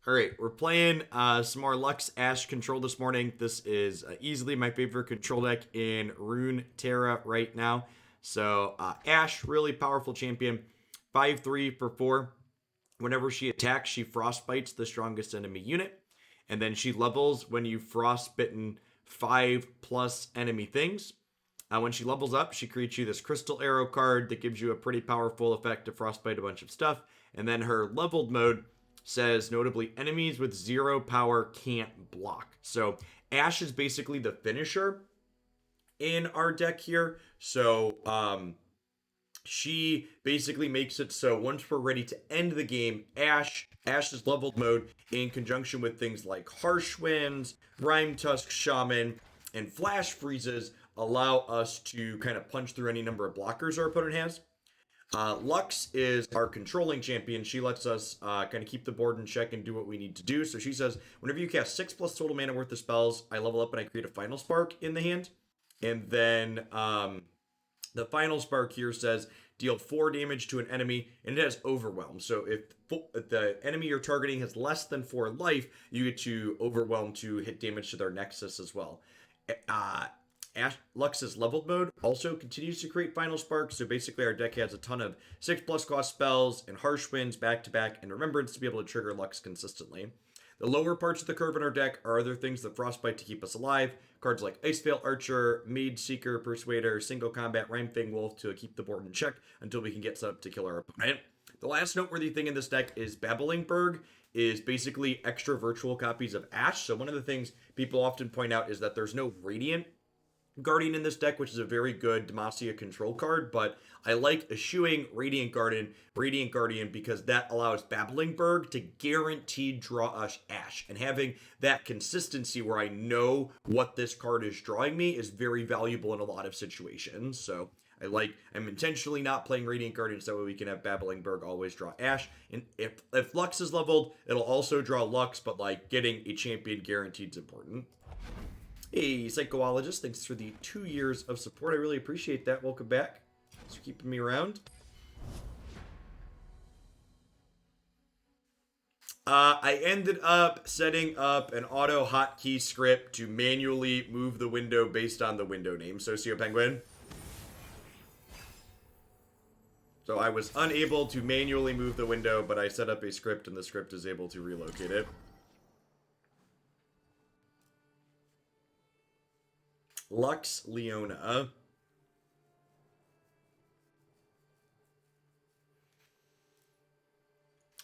All right, we're playing some more Lux Ashe control this morning. This is easily my favorite control deck in Runeterra right now. So Ashe, really powerful champion, 5/3 for 4. Whenever she attacks, she frostbites the strongest enemy unit, and then she levels when you frostbitten 5+ enemy things. When she levels up, she creates you this crystal arrow card that gives you a pretty powerful effect to frostbite a bunch of stuff. And then her leveled mode says, notably, enemies with 0 power can't block. So Ashe is basically the finisher in our deck here. So she basically makes it so once we're ready to end the game, Ashe's leveled mode in conjunction with things like Harsh Winds, Rime Tusk Shaman, and Flash Freezes allow us to kind of punch through any number of blockers our opponent has. Lux is our controlling champion. She lets us kind of keep the board in check and do what we need to do. So she says, whenever you cast 6+ total mana worth of spells, I level up and I create a final spark in the hand. And then the final spark here says, deal 4 damage to an enemy, and it has overwhelm. So if the enemy you're targeting has less than 4 life, you get to overwhelm to hit damage to their nexus as well. Lux's leveled mode also continues to create final sparks, so basically our deck has a ton of 6+ cost spells and harsh winds back to back and remembrance to be able to trigger Lux consistently. The lower parts of the curve in our deck are other things that frostbite to keep us alive. Cards like Iceveil Archer, Maid Seeker, Persuader, Single Combat, Rime Fang Wolf to keep the board in check until we can get set up to kill our opponent. The last noteworthy thing in this deck is Babbling Berg is basically extra virtual copies of Ashe. So one of the things people often point out is that there's no Radiant Guardian in this deck, which is a very good Demacia control card, but I like eschewing Radiant Guardian because that allows Babbling Berg to guaranteed draw us Ashe, and having that consistency where I know what this card is drawing me is very valuable in a lot of situations. So I'm intentionally not playing Radiant Guardian so that way we can have Babbling Berg always draw Ashe. And if Lux is leveled, it'll also draw Lux, but like getting a champion guaranteed is important. Hey, Psychologist, thanks for the 2 years of support. I really appreciate that. Welcome back. Thanks for keeping me around. I ended up setting up an auto hotkey script to manually move the window based on the window name. Socio Penguin. So I was unable to manually move the window, but I set up a script and the script is able to relocate it. Lux Leona.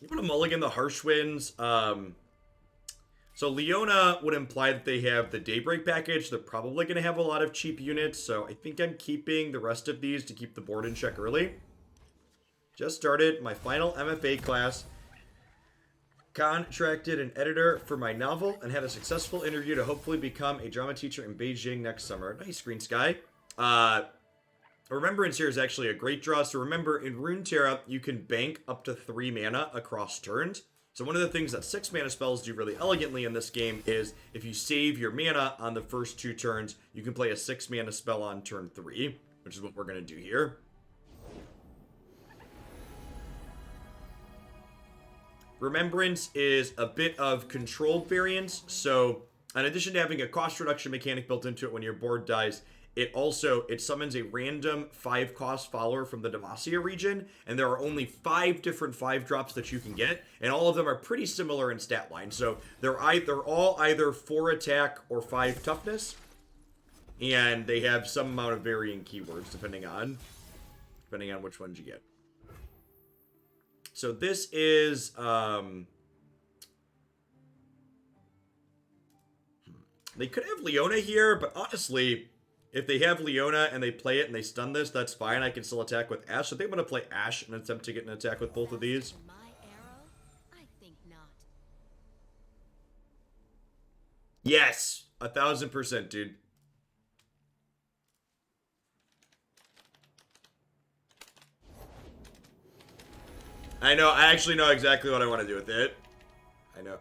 You want to mulligan the Harsh Winds. So Leona would imply that they have the Daybreak package. They're probably going to have a lot of cheap units, so I think I'm keeping the rest of these to keep the board in check early. Just started my final MFA class. Contracted an editor for my novel and had a successful interview to hopefully become a drama teacher in Beijing next summer. Nice, Green Sky. Remembrance here is actually a great draw. So remember, in Runeterra, you can bank up to 3 mana across turns. So one of the things that 6 mana spells do really elegantly in this game is if you save your mana on the first 2 turns, you can play a 6 mana spell on turn 3, which is what we're going to do here. Remembrance is a bit of controlled variance, so in addition to having a cost reduction mechanic built into it when your board dies, it summons a random 5-cost follower from the Demacia region, and there are only 5 different 5-drops that you can get, and all of them are pretty similar in stat line. So they're all either 4 attack or 5 toughness, and they have some amount of varying keywords depending on which ones you get. So this is, they could have Leona here, but honestly, if they have Leona and they play it and they stun this, that's fine. I can still attack with Ashe. So they want to play Ashe and attempt to get an attack with both of these. Yes, 1000%, dude. I actually know exactly what I want to do with it.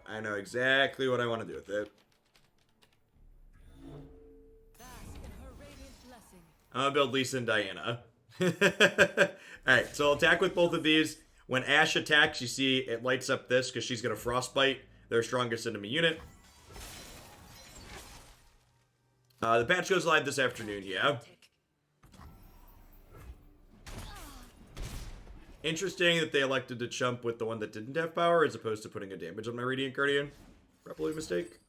I know exactly what I want to do with it. I'm gonna build Lisa and Diana. Alright, so I'll attack with both of these. When Ashe attacks, you see it lights up this because she's gonna frostbite their strongest enemy unit. The patch goes live this afternoon, yeah. Interesting that they elected to chump with the one that didn't have power as opposed to putting a damage on my Radiant Guardian. Probably a mistake.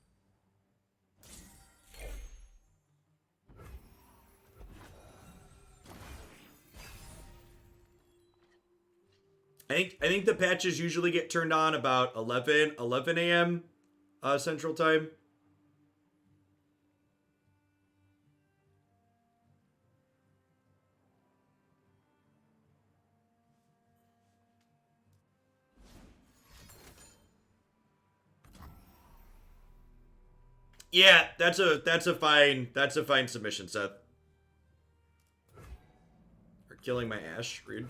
I think the patches usually get turned on about 11 a.m. Central Time. Yeah, that's a fine submission, Seth. Or killing my Ashe, rude.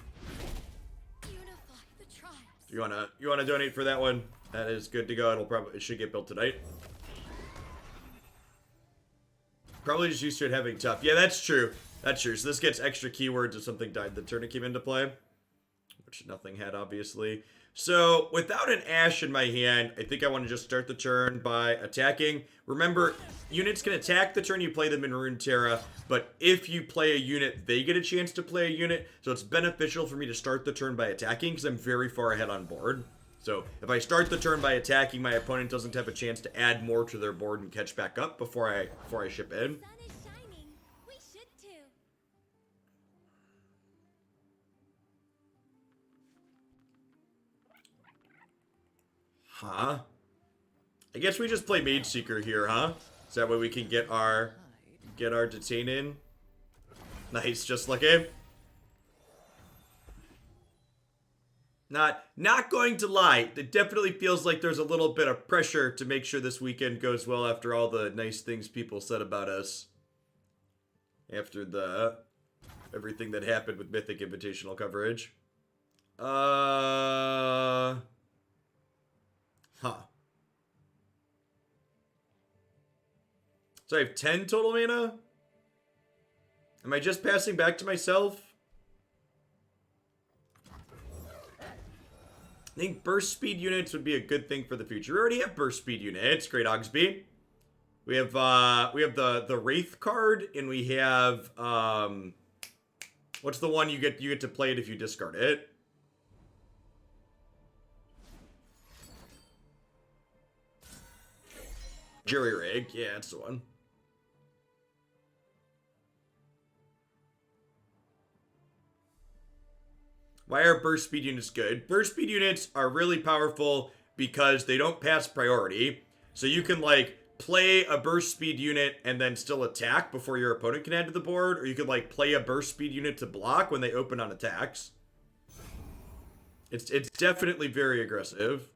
You wanna donate for that one? That is good to go. It should get built tonight. Probably just used to it having tough. Yeah, that's true. That's true. So this gets extra keywords if something died the turn it came into play, which nothing had, obviously. So without an Ashe in my hand, I think I want to just start the turn by attacking. Remember, units can attack the turn you play them in Runeterra, but if you play a unit, they get a chance to play a unit. So it's beneficial for me to start the turn by attacking because I'm very far ahead on board. So if I start the turn by attacking, my opponent doesn't have a chance to add more to their board and catch back up before I ship in. Huh? I guess we just play Mage Seeker here, huh? Is that way we can get our detain in? Nice, just looking. Not going to lie, it definitely feels like there's a little bit of pressure to make sure this weekend goes well after all the nice things people said about us. After everything that happened with Mythic Invitational coverage. Huh. So I have 10 total mana? Am I just passing back to myself? I think burst speed units would be a good thing for the future. We already have burst speed units. Great Ogsby. We have the Wraith card, and we have what's the one you get to play it if you discard it? Jury Rig, yeah, that's the one. Why are burst speed units good? Burst speed units are really powerful because they don't pass priority. So you can, like, play a burst speed unit and then still attack before your opponent can add to the board. Or you could, like, play a burst speed unit to block when they open on attacks. It's definitely very aggressive.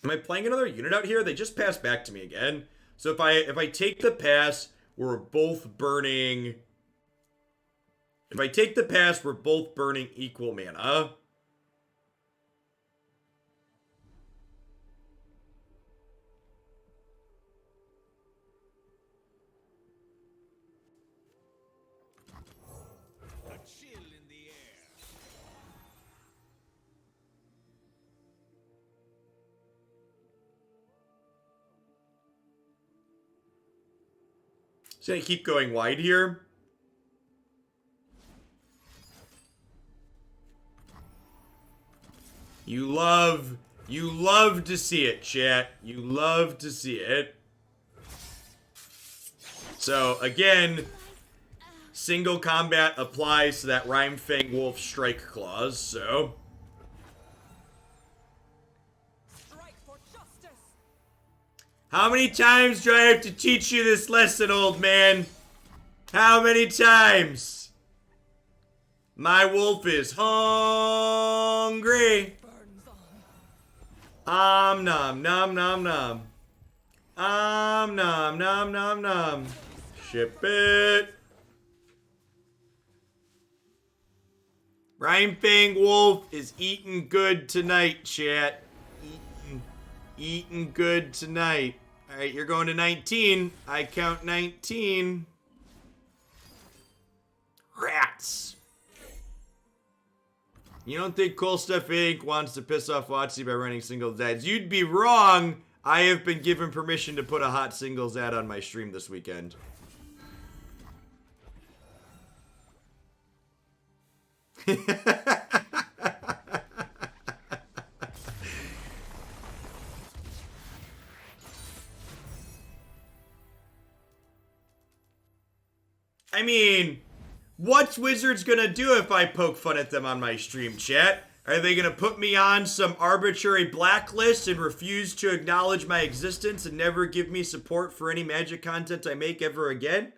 Am I playing another unit out here? They just passed back to me again. So if I take the pass, we're both burning... If I take the pass, we're both burning equal mana. A chill in the air. So I keep going wide here. You love to see it, chat. You love to see it. So, again, single combat applies to that Rhyme Fang Wolf strike clause, so... How many times do I have to teach you this lesson, old man? How many times? My wolf is hungry. Nom nom nom nom. Nom nom nom nom. Ship it. Rhyme Fang Wolf is eating good tonight, chat. Eating good tonight. Alright, you're going to 19. I count 19. Rats. You don't think Cool Stuff Inc. wants to piss off Watsy by running singles ads? You'd be wrong. I have been given permission to put a hot singles ad on my stream this weekend. I mean, what's Wizards gonna do if I poke fun at them on my stream, chat? Are they gonna put me on some arbitrary blacklist and refuse to acknowledge my existence and never give me support for any Magic content I make ever again?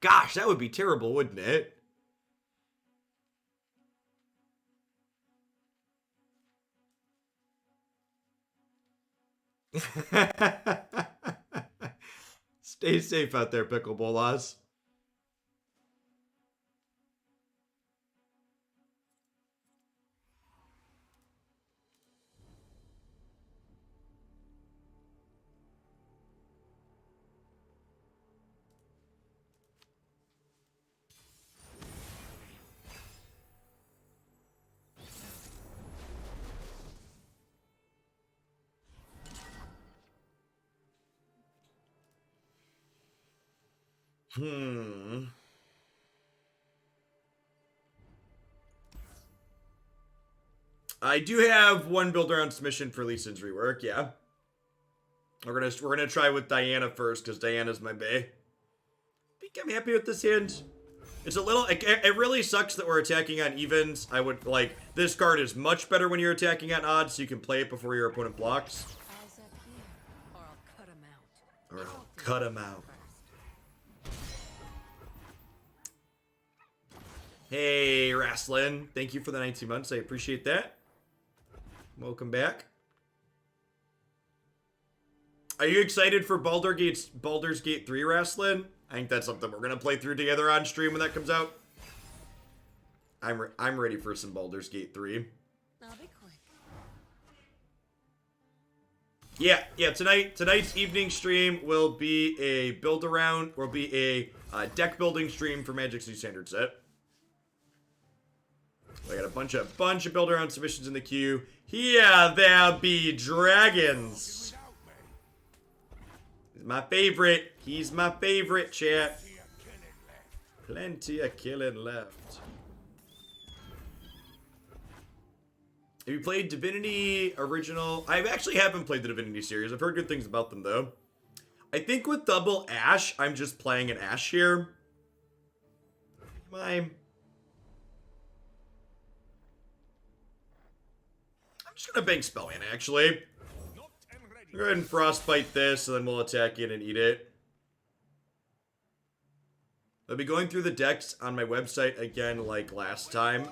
Gosh, that would be terrible, wouldn't it? Stay safe out there, Pickleballas. I do have one build around submission for Lee Sin's rework, yeah. We're gonna try with Diana first, because Diana's my bae. I think I'm happy with this hand. It's a little, it really sucks that we're attacking on evens. I would, like, this card is much better when you're attacking on odds, so you can play it before your opponent blocks. Or I'll cut him out. Hey, Rasslin. Thank you for the 19 months. I appreciate that. Welcome back. Are you excited for Baldur's Gate 3, Rasslin? I think that's something we're going to play through together on stream when that comes out. I'm ready for some Baldur's Gate 3. I'll be quick. Yeah, tonight's evening stream will be a build around, will be a deck building stream for Magic's new standard set. I got a bunch of build around submissions in the queue. Yeah, there be dragons. He's my favorite. He's my favorite, chat. Plenty of killing left. Have you played Divinity Original? I actually haven't played the Divinity series. I've heard good things about them, though. I think with double Ashe, I'm just playing an Ashe here. I'm just gonna bank Spellman, actually. Go ahead and Frostbite this, and then we'll attack it and eat it. I'll be going through the decks on my website again like last time.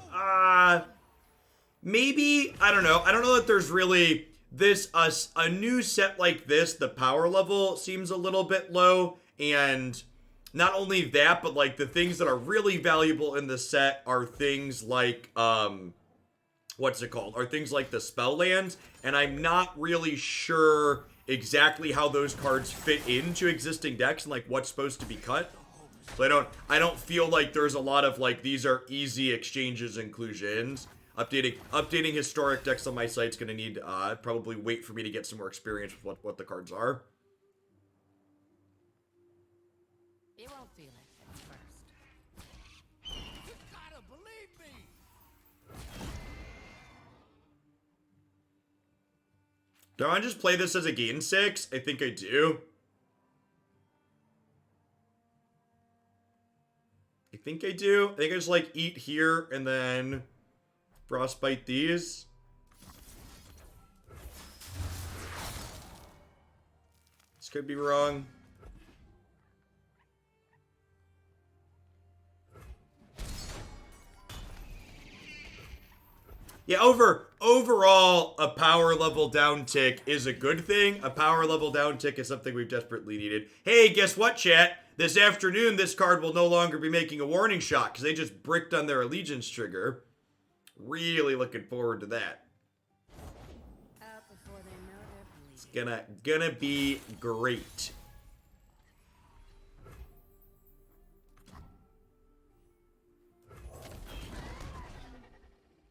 Maybe, I don't know. I don't know that there's really this, a new set like this, the power level seems a little bit low. And not only that, but like the things that are really valuable in the set are things like, what's it called? Are things like the spell lands. And I'm not really sure exactly how those cards fit into existing decks and like what's supposed to be cut. So I don't feel like there's a lot of like, these are easy exchanges inclusions. Updating historic decks on my site's gonna need probably wait for me to get some more experience with what the cards are. You won't feel it at first. You gotta believe me. Do I want to just play this as a gain 6? I think I do. I think I just like eat here and then Frostbite these. This could be wrong. Yeah, overall, a power level downtick is a good thing. A power level downtick is something we've desperately needed. Hey, guess what, chat? This afternoon, this card will no longer be making a warning shot because they just bricked on their allegiance trigger. Really looking forward to that. Out before they know they're bleeding. It's gonna be great.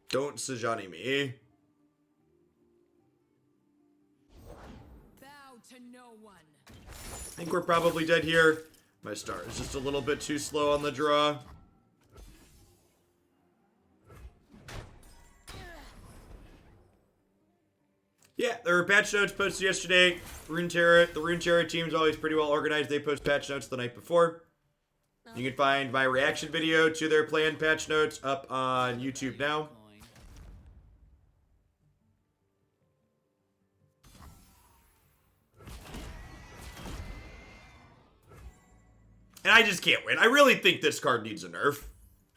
Don't Sejuani me. Bow to no one. I think we're probably dead here. My star is just a little bit too slow on the draw. Yeah, there were patch notes posted yesterday. Runeterra, the Runeterra team is always pretty well organized. They post patch notes the night before. You can find my reaction video to their planned patch notes up on YouTube now. And I just can't win. I really think this card needs a nerf.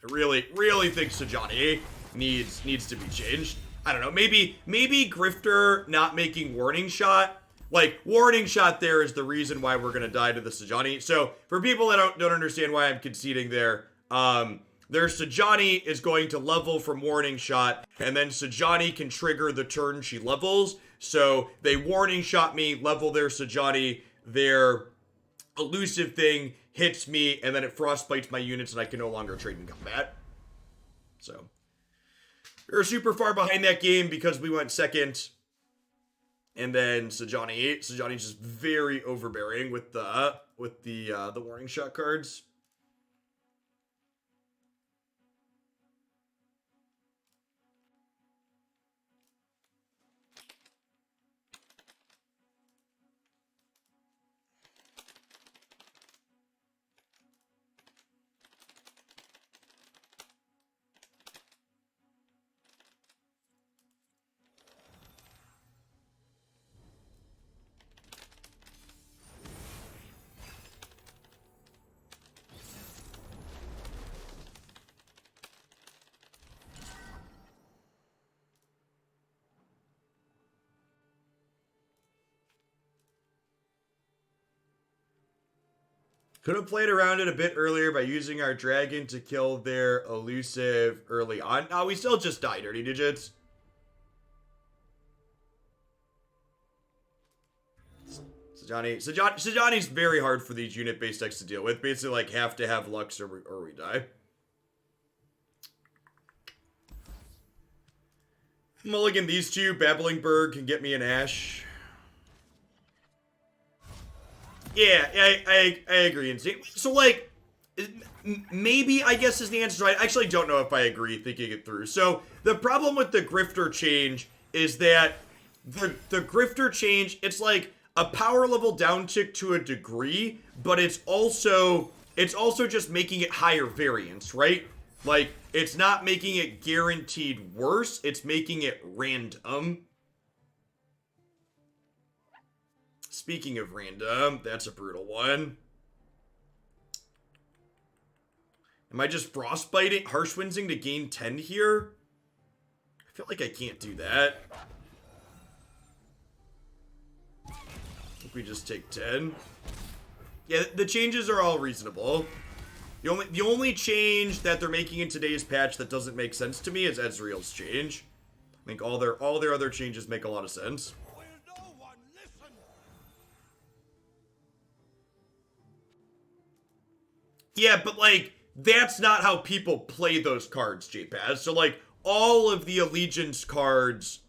I really think Sejuani needs to be changed. I don't know. Maybe Grifter not making warning shot. Like, warning shot there is the reason why we're gonna die to the Sejuani. So for people that don't understand why I'm conceding there, their Sejuani is going to level from warning shot, and then Sejuani can trigger the turn she levels. So they warning shot me, level their Sejuani, their elusive thing hits me, and then it frostbites my units, and I can no longer trade in combat. So we're super far behind that game because we went second. And then Sejuani's just very overbearing with the warning shot cards. Could have played around it a bit earlier by using our dragon to kill their elusive early on. No, we still just die, dirty digits. Sejuani's very hard for these unit-based decks to deal with. Basically, like, have to have Lux or we die. Mulligan these two. Babbling Bird can get me an Ashe. Yeah, I agree. And so, like, maybe, I guess, is the answer. I actually don't know if I agree thinking it through. So, the problem with the Grifter change is that the Grifter change, it's like a power level downtick to a degree, but it's also just making it higher variance, right? Like, it's not making it guaranteed worse, it's making it random. Speaking of random, that's a brutal one. Am I just frostbiting, harsh windsing to gain 10 here? I feel like I can't do that. I think we just take 10. Yeah, the changes are all reasonable. The only change that they're making in today's patch that doesn't make sense to me is Ezreal's change. I think all their other changes make a lot of sense. Yeah, but, like, that's not how people play those cards, JPaz. So, like, all of the allegiance cards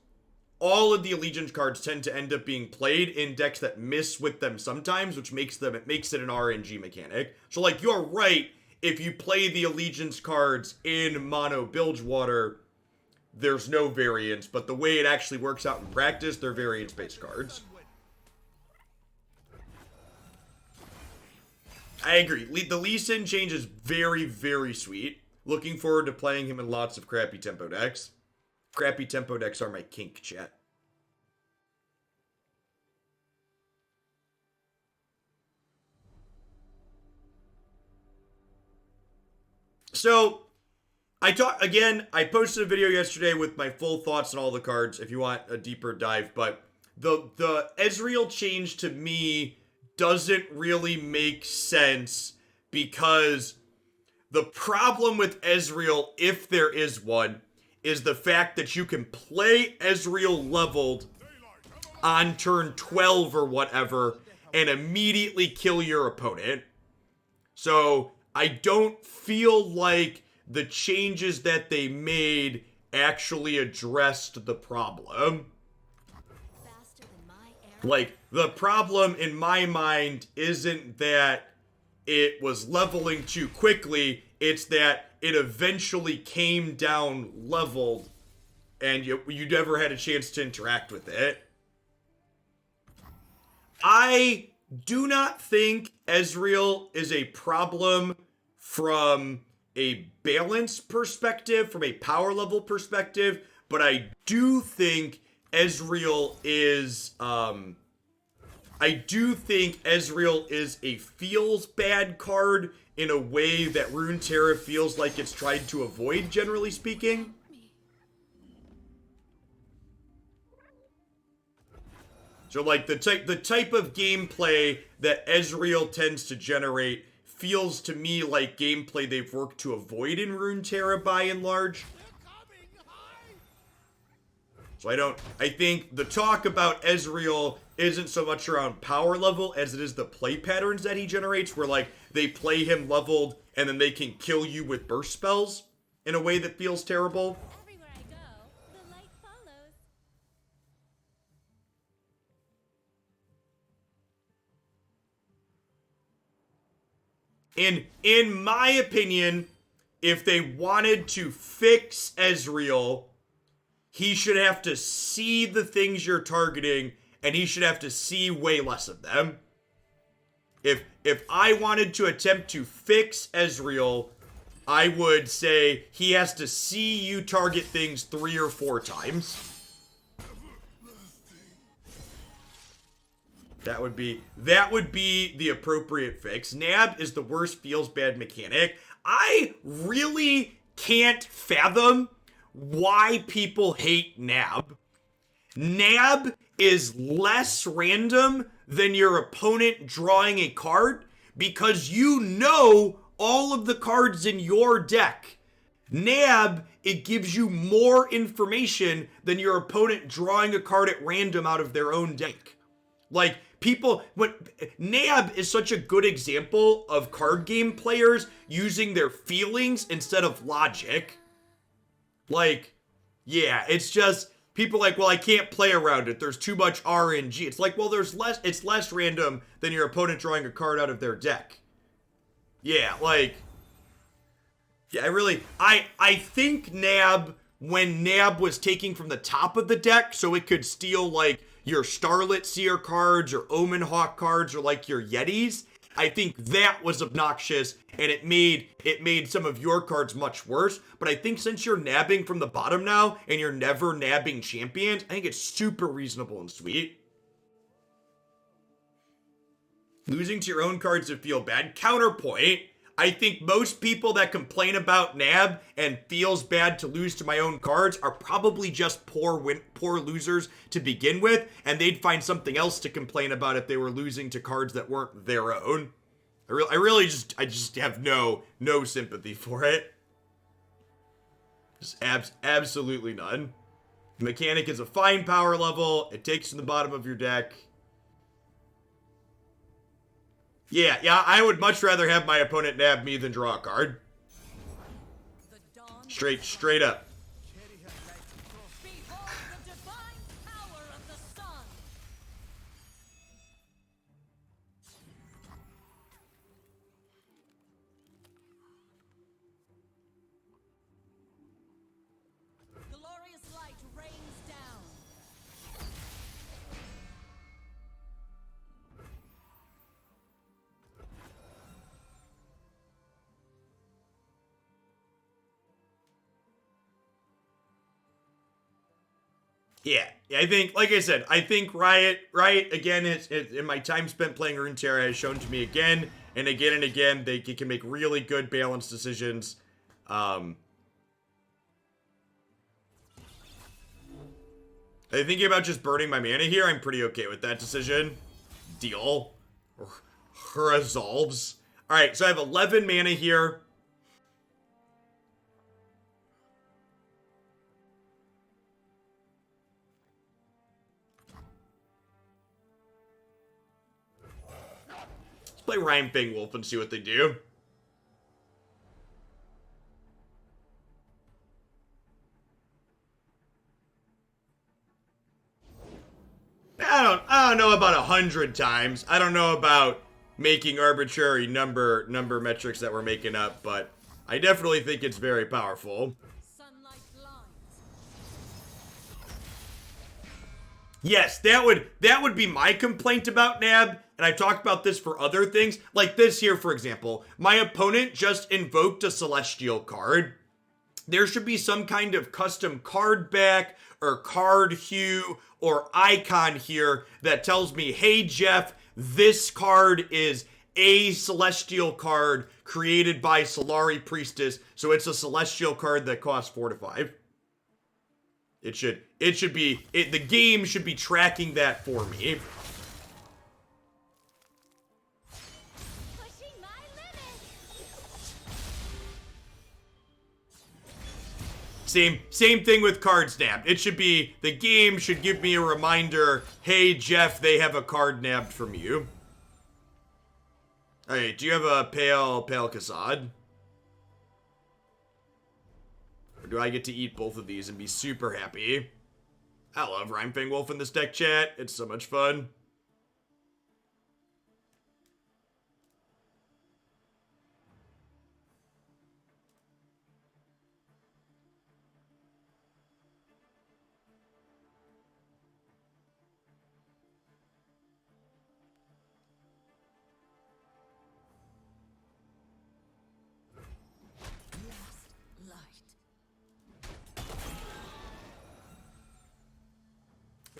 tend to end up being played in decks that miss with them sometimes, which makes it an RNG mechanic. So, like, you're right, if you play the allegiance cards in mono Bilgewater, there's no variance, but the way it actually works out in practice, they're variance-based cards. I agree. The Lee Sin change is very, very sweet. Looking forward to playing him in lots of crappy tempo decks. Crappy tempo decks are my kink, chat. So, I posted a video yesterday with my full thoughts on all the cards if you want a deeper dive, but the Ezreal change to me doesn't really make sense because the problem with Ezreal, if there is one, is the fact that you can play Ezreal leveled on turn 12 or whatever and immediately kill your opponent. So I don't feel like the changes that they made actually addressed the problem. Faster than my arrow. Like, the problem in my mind isn't that it was leveling too quickly, it's that it eventually came down leveled and you never had a chance to interact with it. I do not think Ezreal is a problem from a balance perspective, from a power level perspective, but I do think Ezreal is a feels bad card in a way that Runeterra feels like it's tried to avoid, generally speaking. So like the type of gameplay that Ezreal tends to generate feels to me like gameplay they've worked to avoid in Runeterra by and large. So I think the talk about Ezreal isn't so much around power level as it is the play patterns that he generates, where like they play him leveled and then they can kill you with burst spells in a way that feels terrible. Everywhere I go, the light follows. In my opinion, if they wanted to fix Ezreal, he should have to see the things you're targeting, and he should have to see way less of them. If I wanted to attempt to fix Ezreal, I would say he has to see you target things 3 or 4 times. That would be the appropriate fix. Nab is the worst feels bad mechanic. I really can't fathom why people hate Nab. Nab is less random than your opponent drawing a card because you know all of the cards in your deck. Nab, it gives you more information than your opponent drawing a card at random out of their own deck. Like, Nab is such a good example of card game players using their feelings instead of logic. Like, yeah, it's just, people like, well, I can't play around it. There's too much RNG. It's like, well, it's less random than your opponent drawing a card out of their deck. Yeah, like, yeah, I think Nab, when Nab was taking from the top of the deck so it could steal, like, your Starlit Seer cards or Omen Hawk cards or like your Yetis, I think that was obnoxious and it made some of your cards much worse. But I think since you're nabbing from the bottom now and you're never nabbing champions, I think it's super reasonable and sweet. Losing to your own cards to feel bad. Counterpoint, I think most people that complain about Nab and feels bad to lose to my own cards are probably just poor losers to begin with, and they'd find something else to complain about if they were losing to cards that weren't their own. I just have no sympathy for it. Just absolutely none. The mechanic is a fine power level. It takes from the bottom of your deck. Yeah, I would much rather have my opponent nab me than draw a card. Straight up. Behold the divine power of the sun. Glorious light rains down. Yeah, I think, like I said, I think Riot, again, it's in my time spent playing Runeterra has shown to me again and again, they can make really good balanced decisions. I'm thinking about just burning my mana here. I'm pretty okay with that decision. Deal. Resolves. Alright, so I have 11 mana here. Let's play Rhyme Fang Wolf and see what they do. I don't know about 100 times. I don't know about making arbitrary number metrics that we're making up, but I definitely think it's very powerful. Sunlight blinds. Yes, that would be my complaint about Nab, and I've talked about this for other things. Like this here, for example. My opponent just invoked a Celestial card. There should be some kind of custom card back or card hue or icon here that tells me, hey Jeff, this card is a Celestial card created by Solari Priestess, so it's a Celestial card that costs 4 to 5. It should be, the game should be tracking that for me. Pushing my limits. Same thing with card snap. It should be, the game should give me a reminder, hey Jeff, they have a card nabbed from you. Alright, do you have a pale Kassad? Or do I get to eat both of these and be super happy? I love Rhymefang Wolf in this deck, chat. It's so much fun.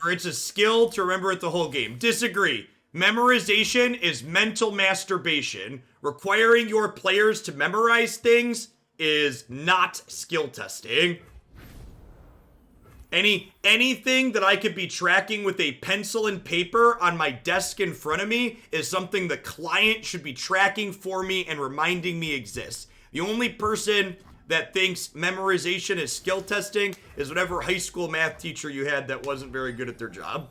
Or it's a skill to remember it the whole game. Disagree. Memorization is mental masturbation. Requiring your players to memorize things is not skill testing. Anything that I could be tracking with a pencil and paper on my desk in front of me is something the client should be tracking for me and reminding me exists. The only person that thinks memorization is skill testing is whatever high school math teacher you had that wasn't very good at their job.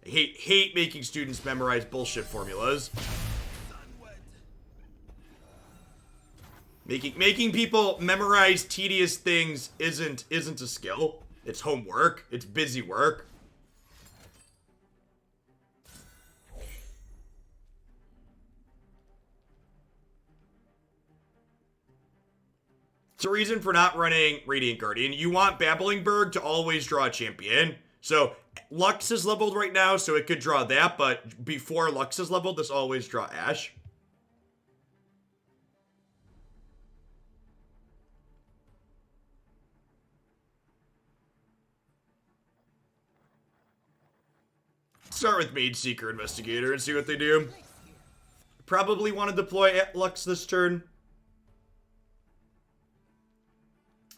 I hate making students memorize bullshit formulas. Making people memorize tedious things isn't a skill. It's homework. It's busy work. It's a reason for not running Radiant Guardian. You want Babblingberg to always draw a champion. So Lux is leveled right now, so it could draw that, but before Lux is leveled, this always draw Ashe. Start with Mage Seeker Investigator and see what they do. Probably want to deploy Lux this turn.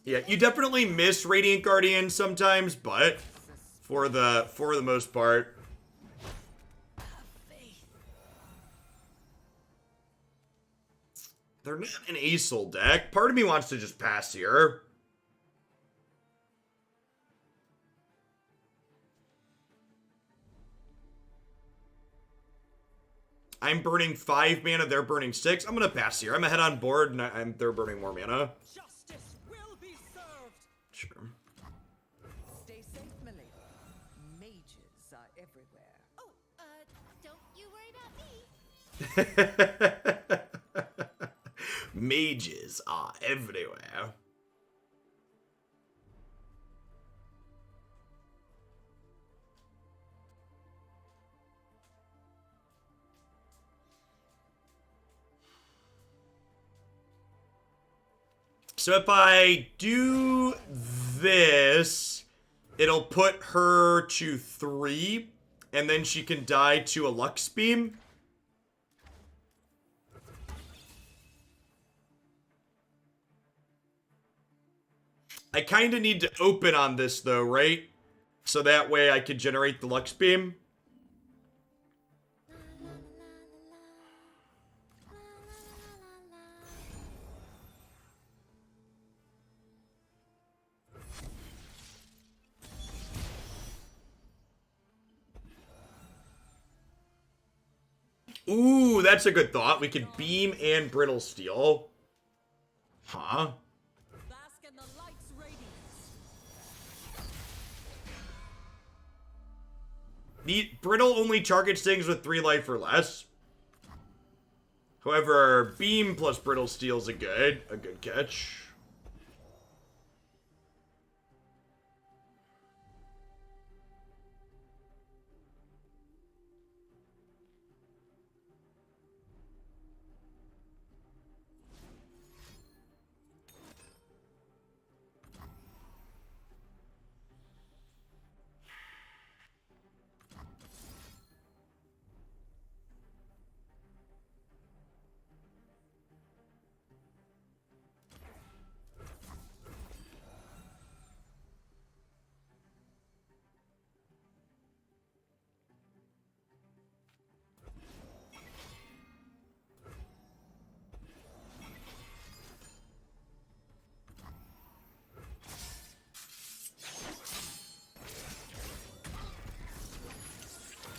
Yeah, you definitely miss Radiant Guardian sometimes, but for the most part. They're not an Aesol deck. Part of me wants to just pass here. I'm burning 5 mana, they're burning 6. I'm gonna pass here. I'm ahead on board, and they're burning more mana. Justice will be served. Sure. Stay safe, Millie. Mages are everywhere. Oh, don't you worry about me. Mages are everywhere. So if I do this, it'll put her to 3, and then she can die to a Lux Beam. I kind of need to open on this though, right? So that way I could generate the Lux Beam. Ooh, that's a good thought. We could beam and brittle steel. Huh? Bask in the light's radiance. Brittle only targets things with 3 life or less. However, Beam plus Brittle Steel's a good catch.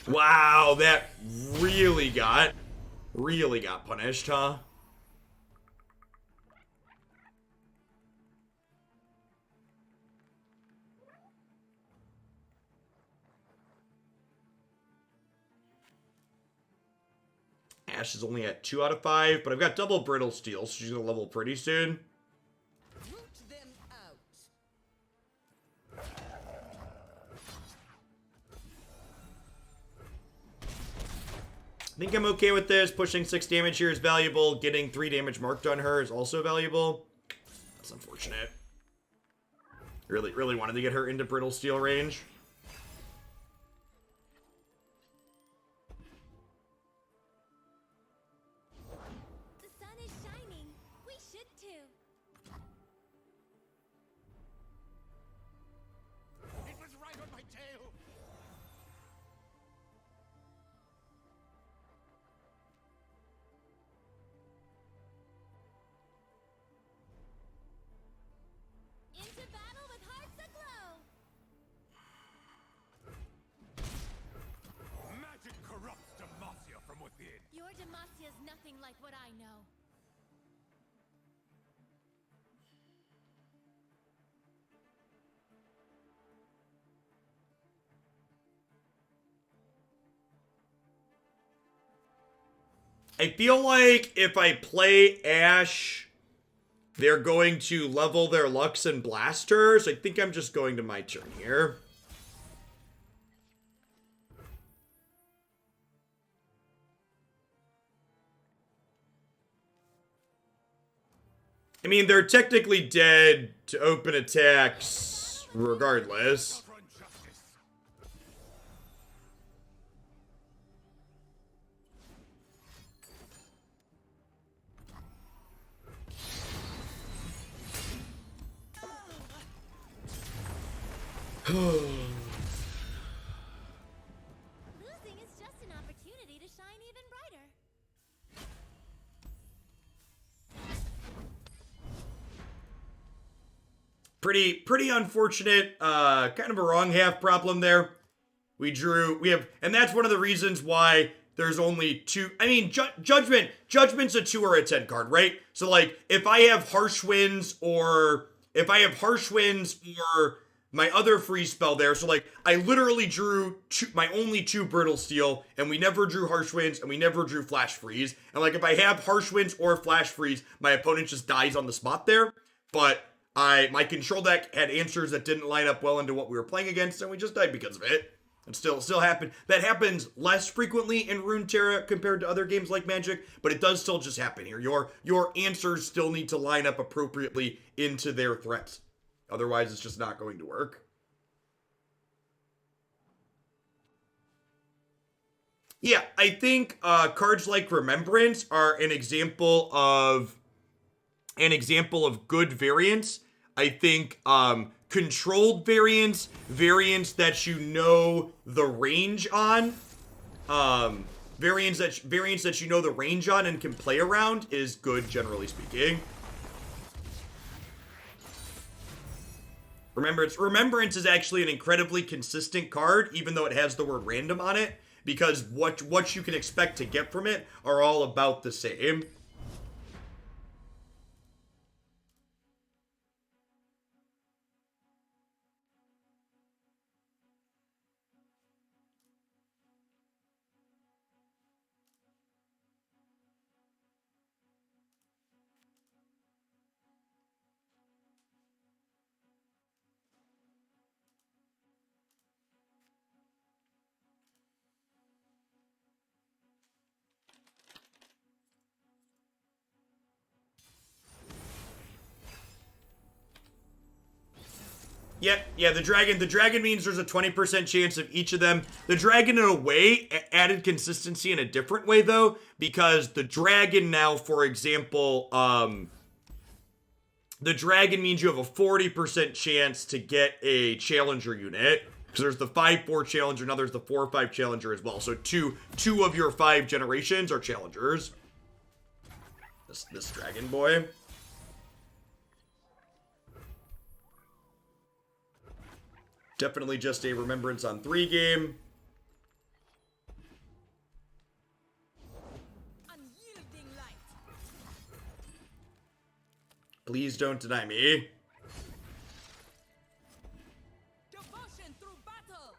Wow, that really got punished, huh? Ashe is only at 2 out of 5, but I've got double Brittle Steel, so she's gonna level pretty soon. Root them out. I think I'm okay with this. Pushing 6 damage here is valuable. Getting 3 damage marked on her is also valuable. That's unfortunate. Really wanted to get her into Brittle Steel range. The sun is shining. We should too. It was right on my tail. Into battle with hearts aglow. Magic corrupts Demacia from within. Your Demasia's nothing like what I know. I feel like if I play Ashe, they're going to level their Lux and Blasters. I think I'm just going to my turn here. I mean, they're technically dead to open attacks regardless. Run justice. Losing is just an opportunity to shine even brighter. Pretty unfortunate, kind of a wrong half problem there. And that's one of the reasons why there's only 2. I mean, Judgment's a 2 or a 10 card, right? So like, if I have Harsh Winds or my other free spell there, so like, I literally drew my only 2 Brittle Steel, and we never drew Harsh Winds, and we never drew Flash Freeze. And like, if I have Harsh Winds or Flash Freeze, my opponent just dies on the spot there. But my control deck had answers that didn't line up well into what we were playing against, and we just died because of it. It still happened. That happens less frequently in Runeterra compared to other games like Magic, but it does still just happen here. Your answers still need to line up appropriately into their threats. Otherwise, it's just not going to work. Yeah, I think cards like Remembrance are an example of good variance. I think controlled variance that you know the range on, variance that you know the range on and can play around is good, generally speaking. Remembrance is actually an incredibly consistent card, even though it has the word random on it, because what you can expect to get from it are all about the same. Yeah, the dragon means there's a 20% chance of each of them. The dragon, in a way, added consistency in a different way, though, because the dragon now, for example, the dragon means you have a 40% chance to get a challenger unit. Because there's the 5-4 challenger, now there's the 4-5 challenger as well. So two of your 5 generations are challengers. This dragon boy. Definitely just a Remembrance on 3 game. Unyielding light. Please don't deny me. Devotion through battle.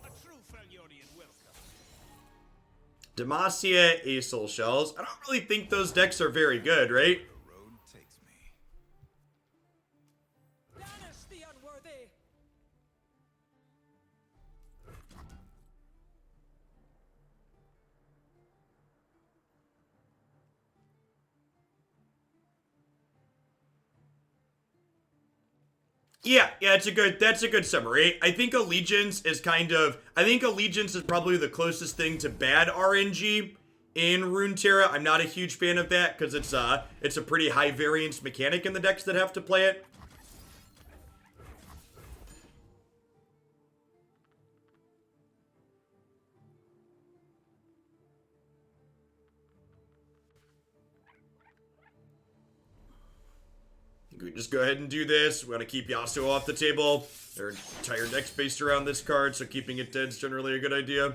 A true Freljordian welcome. Demacia, a Soul Shells. I don't really think those decks are very good, right? The road takes me. Banish the unworthy. Yeah, that's a good summary. I think Allegiance is probably the closest thing to bad RNG in Runeterra. I'm not a huge fan of that because it's a pretty high variance mechanic in the decks that have to play it. We just go ahead and do this. We want to keep Yasuo off the table. Their entire deck's based around this card, so keeping it dead is generally a good idea.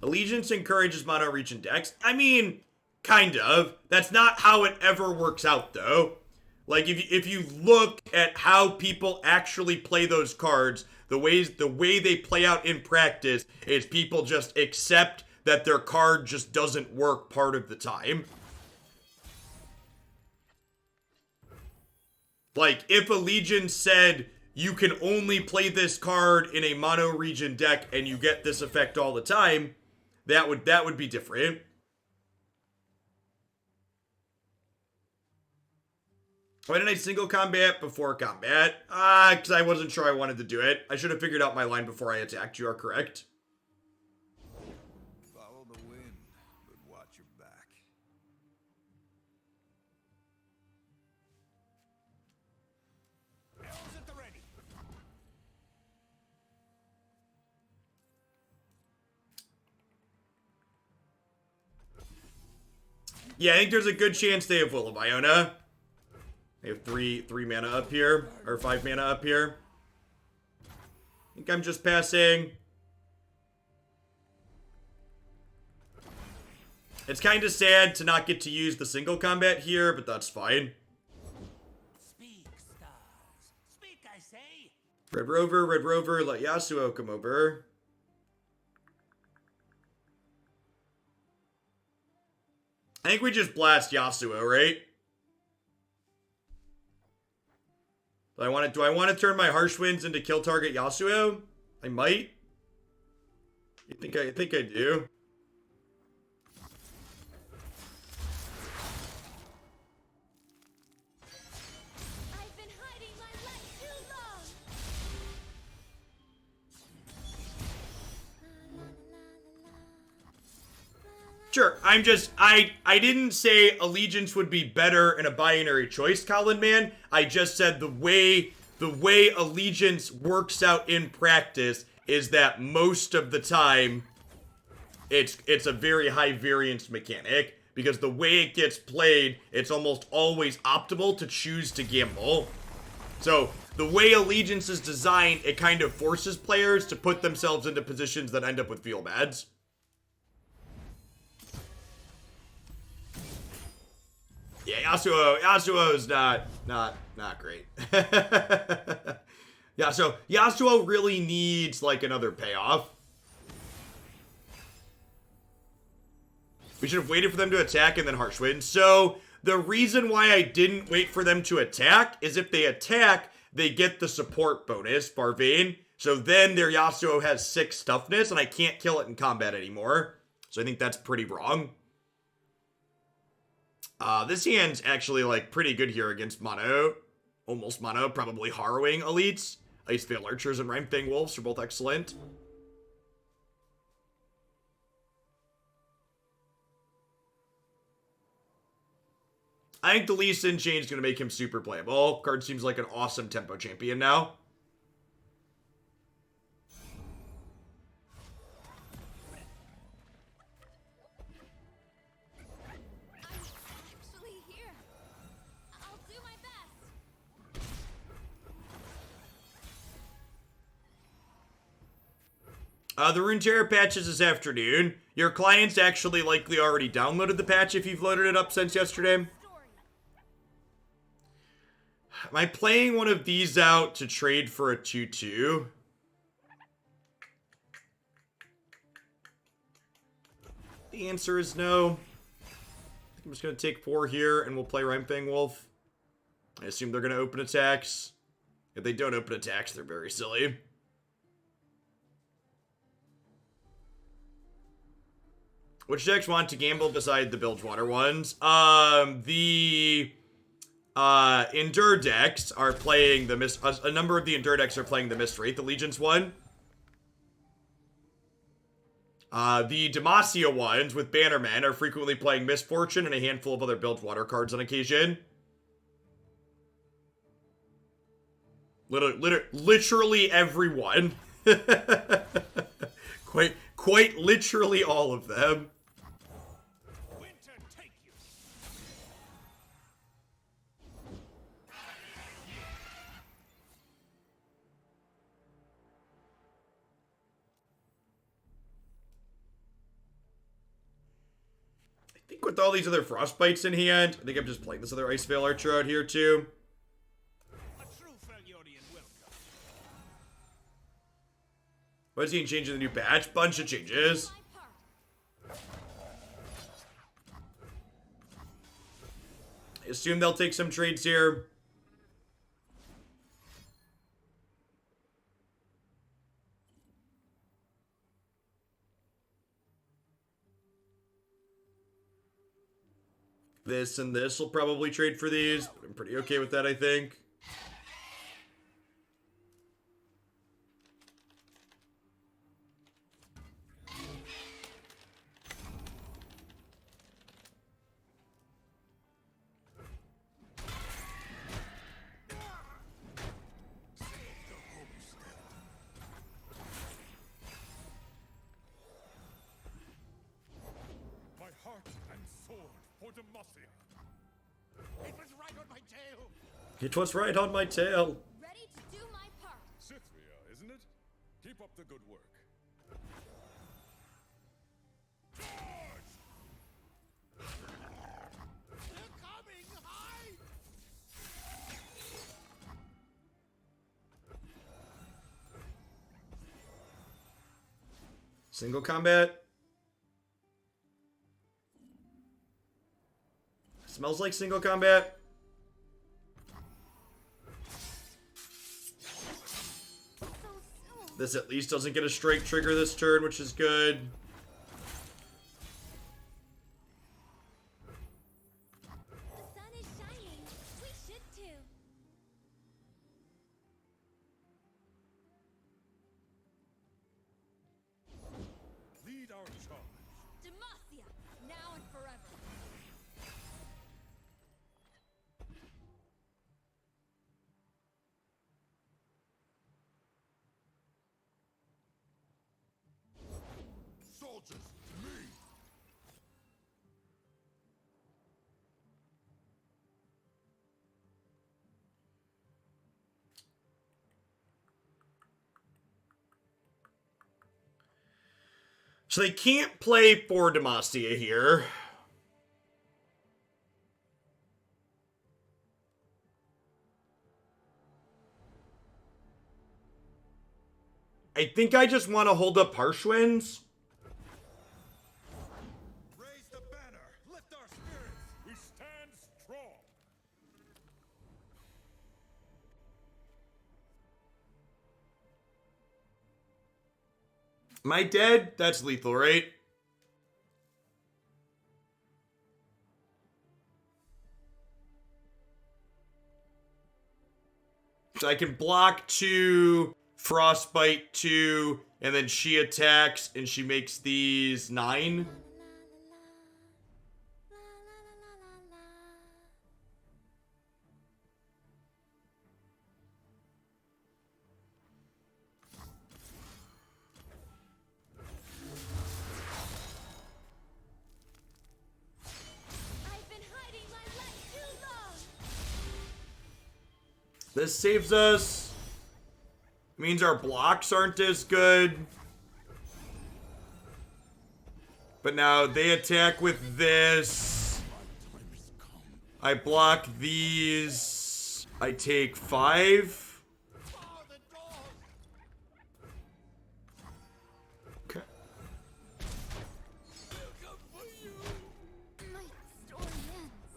Allegiance encourages mono region decks. I mean, kind of. That's not how it ever works out, though. Like, if you look at how people actually play those cards, the way they play out in practice is people just accept that their card just doesn't work part of the time. Like, if Allegiance said, you can only play this card in a mono region deck and you get this effect all the time, that would be different. Why didn't I single combat before combat? Because I wasn't sure I wanted to do it. I should have figured out my line before I attacked. You are correct. Follow the wind, but watch your back. Elves at the ready. Yeah, I think there's a good chance they have Will of Iona. They have three mana up here, or 5 mana up here. I think I'm just passing. It's kind of sad to not get to use the single combat here, but that's fine. Speak, stars. Speak, I say. Red Rover, let Yasuo come over. I think we just blast Yasuo, right? Do I want to turn my Harsh Winds into kill target Yasuo? I might. I think I do. I've been hiding my light too long. La, la, la, la, la. Sure, I didn't say Allegiance would be better in a binary choice, Colin Man. I just said the way Allegiance works out in practice is that most of the time it's a very high variance mechanic, because the way it gets played, it's almost always optimal to choose to gamble. So the way Allegiance is designed, it kind of forces players to put themselves into positions that end up with feel bads. Yeah, Yasuo is not great. Yeah, so Yasuo really needs like another payoff. We should have waited for them to attack and then Harsh Wind. So The reason why I didn't wait for them to attack is if they attack, they get the support bonus, Barvane. So then their Yasuo has 6 toughness, and I can't kill it in combat anymore. So I think that's pretty wrong. This hand's actually, like, pretty good here against mono. Almost mono, probably harrowing elites. Iceveil Archers and Rimefang Wolves are both excellent. I think the Lee Sin change is going to make him super playable. Card seems like an awesome tempo champion now. Actually here. I'll do my best. The Runeterra patches this afternoon. Your client's actually likely already downloaded the patch if you've loaded it up since yesterday. Am I playing one of these out to trade for a 2-2? The answer is no. I think I'm just going to take 4 here, and we'll play Rimefang Wolf. I assume they're going to open attacks. If they don't open attacks, they're very silly. Which decks want to gamble beside the Bilgewater ones? The Endure decks are playing the Mist. A number of the Endure decks are playing the Mist Wraith Allegiance one. The Demacia ones with Bannermen are frequently playing Misfortune and a handful of other Bilgewater cards on occasion. Literally everyone. Quite literally all of them. I think with all these other Frostbites in hand, I think I'm just playing this other Iceveil Archer out here too. What is he changing the new patch? Bunch of changes. I assume they'll take some trades here. This and this will probably trade for these, but I'm pretty okay with that, I think. It was right on my tail. Ready to do my part. Cythria, isn't it? Keep up the good work. They're coming! Hide! Single combat. Smells like single combat. This at least doesn't get a strike trigger this turn, which is good. The sun is shining. We should too. Lead our charge. Demacia, now and forever. Soldiers, to me! So they can't play for Demacia here. I think I just want to hold up Harshwinds. Raise the banner! Lift our spirits! We stand Am I dead? That's lethal, right? So I can block 2, frostbite 2, and then she attacks and she makes these 9. I've been hiding my light too long. This saves us. Means our blocks aren't as good. But now they attack with this. I block these. I take 5. Okay. My story ends.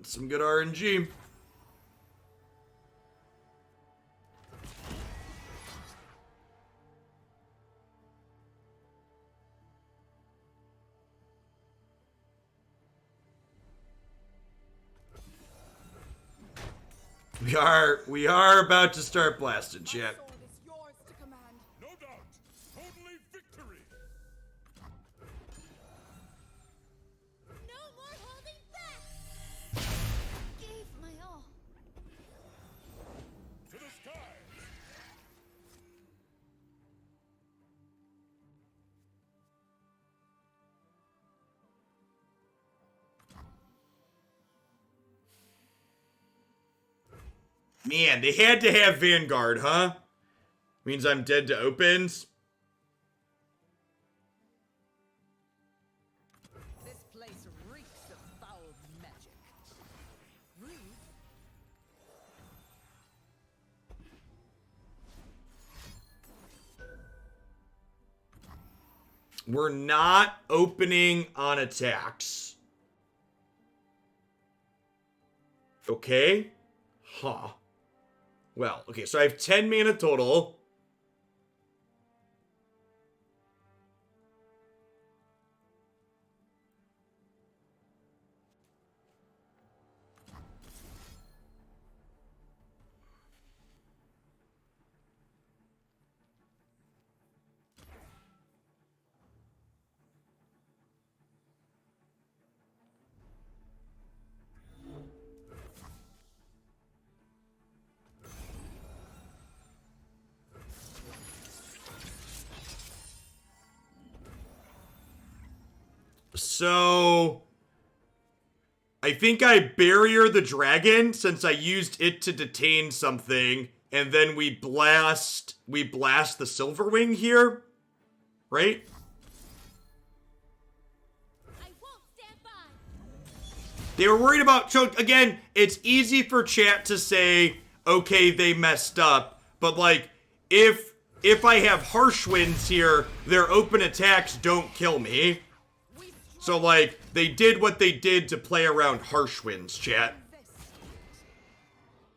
It's some good RNG. We are about to start blasting, chat. Sword is yours to command. No doubt. Totally victory. No more holding back. Gave my all. To the skies. Man, they had to have Vanguard, huh? Means I'm dead to opens. This place reeks of foul magic. Rude. We're not opening on attacks. Okay. Huh. Well, okay, so I have 10 mana total. So I think I barrier the dragon since I used it to detain something, and then we blast the Silverwing here, right? I won't stand by. They were worried about choke again. It's easy for chat to say, okay, they messed up, but like if I have harsh winds here, their open attacks don't kill me. So, like, they did what they did to play around harsh winds, chat.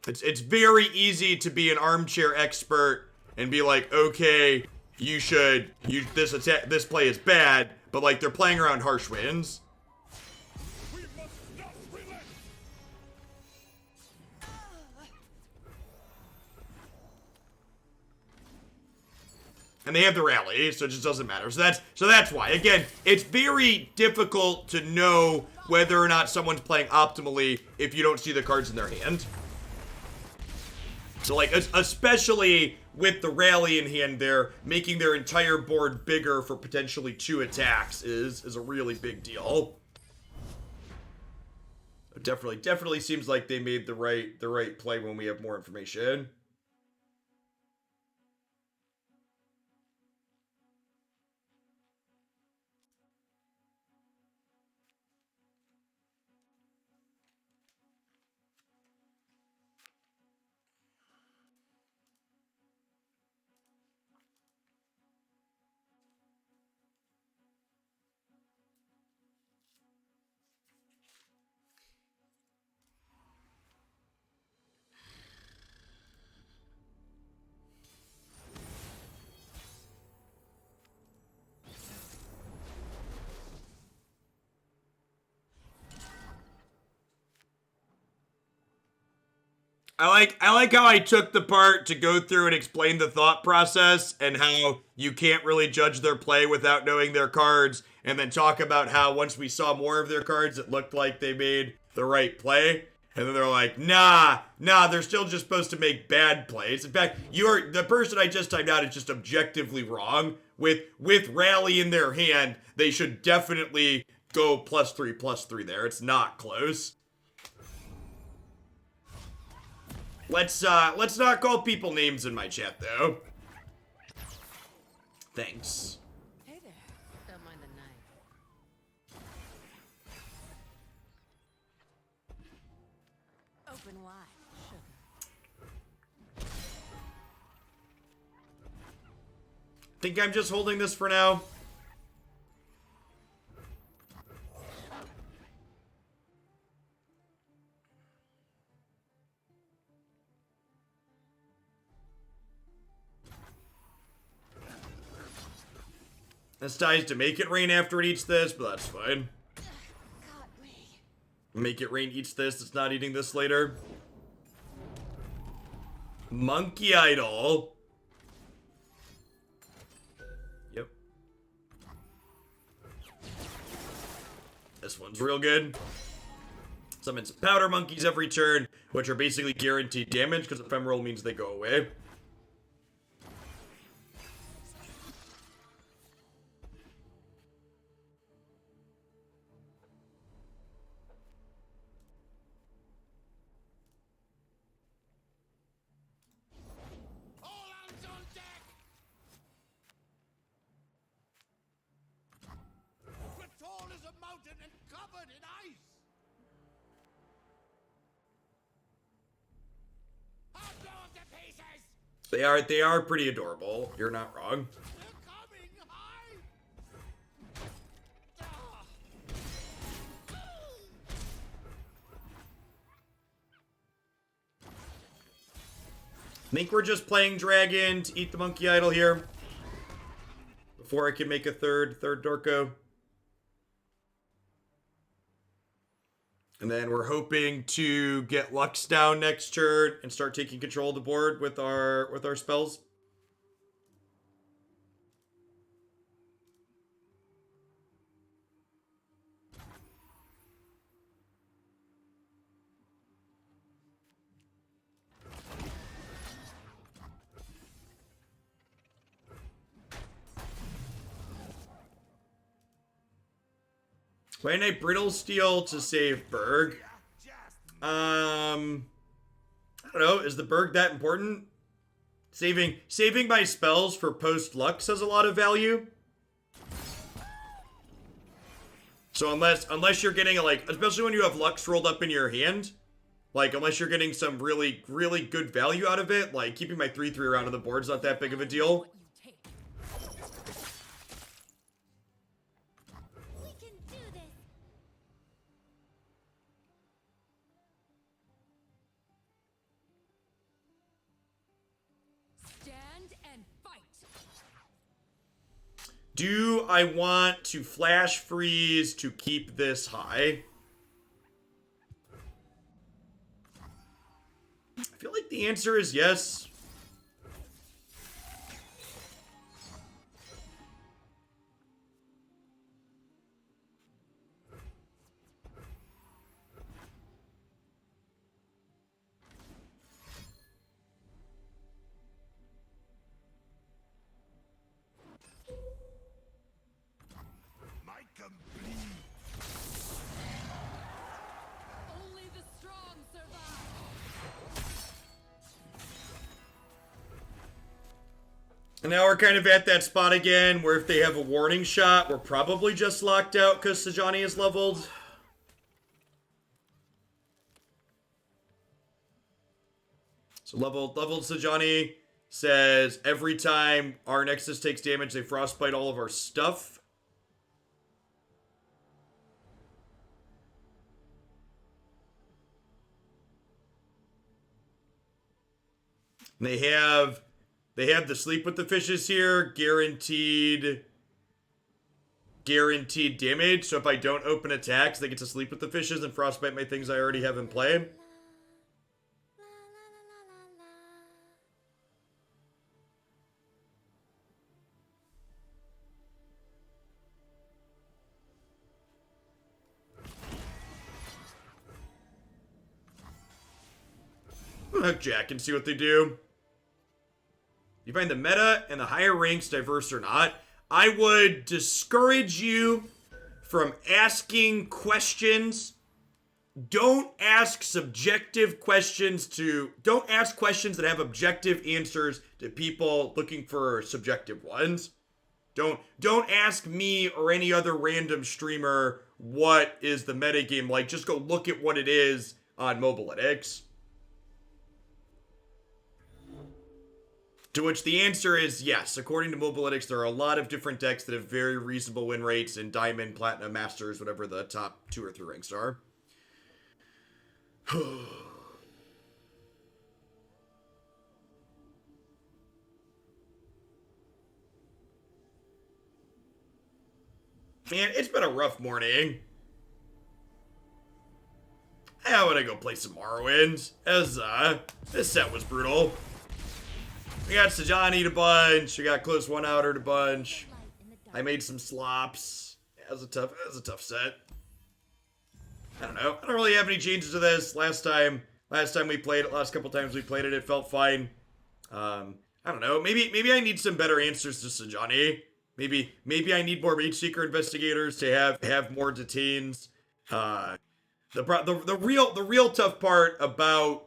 It's very easy to be an armchair expert and be like, okay, this play is bad, but like they're playing around harsh winds. We must not relent. And they have the rally, so it just doesn't matter. So that's why. Again, it's very difficult to know whether or not someone's playing optimally if you don't see the cards in their hand. So like, especially with the rally in hand there, making their entire board bigger for potentially 2 attacks is a really big deal. Definitely seems like they made the right play when we have more information. I like how I took the part to go through and explain the thought process and how you can't really judge their play without knowing their cards, and then talk about how once we saw more of their cards, it looked like they made the right play. And then they're like, nah, they're still just supposed to make bad plays. In fact, the person I just timed out is just objectively wrong. With Rally in their hand, they should definitely go +3/+3 there. It's not close. Let's not call people names in my chat though. Thanks. Hey there. Don't mind the knife. Open wide, sugar. Think I'm just holding this for now. This dies to make it rain after it eats this, but that's fine. Got me. Make it rain eats this, it's not eating this later. Monkey Idol. Yep. This one's real good. Summon some powder monkeys every turn, which are basically guaranteed damage because ephemeral means they go away. All hands on deck! We're tall as a mountain and covered in ice! I'll blow up the pieces! They are pretty adorable. You're not wrong. They're coming! Hide! I think we're just playing dragon to eat the monkey idol here. Before I can make a third Dorko. And then we're hoping to get Lux down next turn and start taking control of the board with our spells. Play Knight Brittle Steel to save Berg. I don't know. Is the Berg that important? Saving my spells for post Lux has a lot of value. So unless you're getting especially when you have Lux rolled up in your hand, unless you're getting some really good value out of it, keeping my 3/3 around on the board's not that big of a deal. What you take. We can do this. Stand and fight. Do I want to flash freeze to keep this high? I feel like the answer is yes. Might come bleed. Only the strong survive. And now we're kind of at that spot again where if they have a warning shot, we're probably just locked out because Sejuani is leveled. So leveled Sejuani says every time our Nexus takes damage, they frostbite all of our stuff. And they have the sleep with the fishes here, guaranteed damage. So if I don't open attacks, they get to sleep with the fishes and frostbite my things I already have in play. La la la Hookjack and see what they do. You find the meta and the higher ranks diverse or not. I would discourage you from asking questions. Don't ask subjective questions don't ask questions that have objective answers to people looking for subjective ones. Don't ask me or any other random streamer what is the metagame like. Just go look at what it is on Mobalytics. To which the answer is yes. According to Mobalytics, there are a lot of different decks that have very reasonable win rates in Diamond, Platinum, Masters, whatever the top 2 or 3 ranks are. Man, it's been a rough morning. I want to go play some Morrowind, as this set was brutal. We got Sejuani a bunch. We got Close One Outer a bunch. I made some slops. It was a tough set. I don't know. I don't really have any changes to this. Last time we played it, last couple times we played it, it felt fine. I don't know. Maybe I need some better answers to Sejuani. Maybe I need more Mage Seeker investigators to have more detains. The real tough part about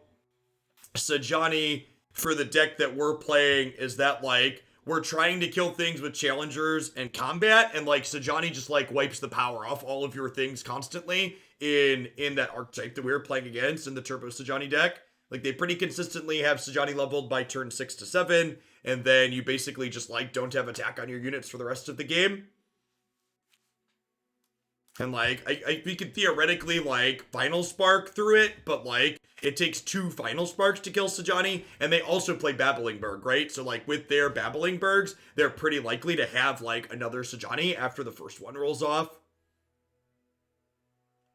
Sejuani for the deck that we're playing is that, like, we're trying to kill things with challengers and combat, and, like, Sejuani just, like, wipes the power off all of your things constantly in that archetype that we were playing against in the Turbo Sejuani deck. Like, they pretty consistently have Sejuani leveled by turn 6 to 7, and then you basically just, like, don't have attack on your units for the rest of the game. And, like, we could theoretically, like, Final Spark through it, but, like, it takes 2 Final Sparks to kill Sejuani, and they also play Babbling Berg, right? So, like, with their Babbling Bergs, they're pretty likely to have, like, another Sejuani after the first one rolls off.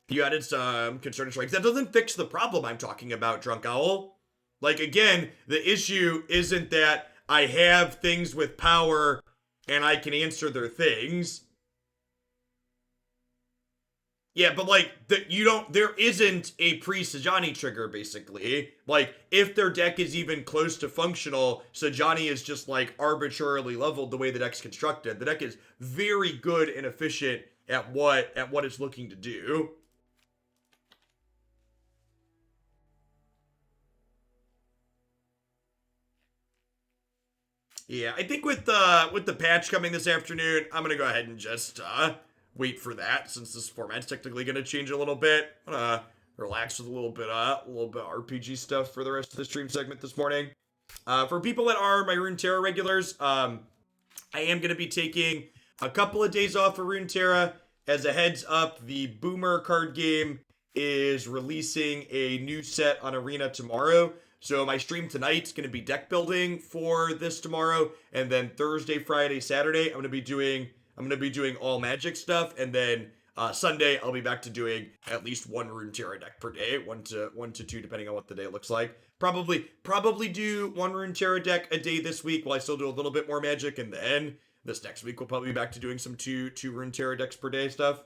You added some Concerted Strikes. That doesn't fix the problem I'm talking about, Drunk Owl. Like, again, the issue isn't that I have things with power and I can answer their things. Yeah, but, like, there isn't a pre-Sejuani trigger, basically. Like, if their deck is even close to functional, Sejuani is just, like, arbitrarily leveled the way the deck's constructed. The deck is very good and efficient at what it's looking to do. Yeah, I think with the patch coming this afternoon, I'm gonna go ahead and just wait for that, since this format's technically gonna change a little bit. I'm gonna relax with a little bit RPG stuff for the rest of the stream segment this morning. For people that are my Runeterra regulars, I am gonna be taking a couple of days off of Runeterra. As a heads up, the Boomer card game is releasing a new set on Arena tomorrow. So my stream tonight's going to be deck building for this tomorrow, and then Thursday, Friday, Saturday, I'm going to be doing all Magic stuff, and then Sunday I'll be back to doing at least 1 Runeterra deck per day, 1 to 2 depending on what the day looks like. Probably do 1 Runeterra deck a day this week while I still do a little bit more Magic, and then this next week we'll probably be back to doing some two Runeterra decks per day stuff.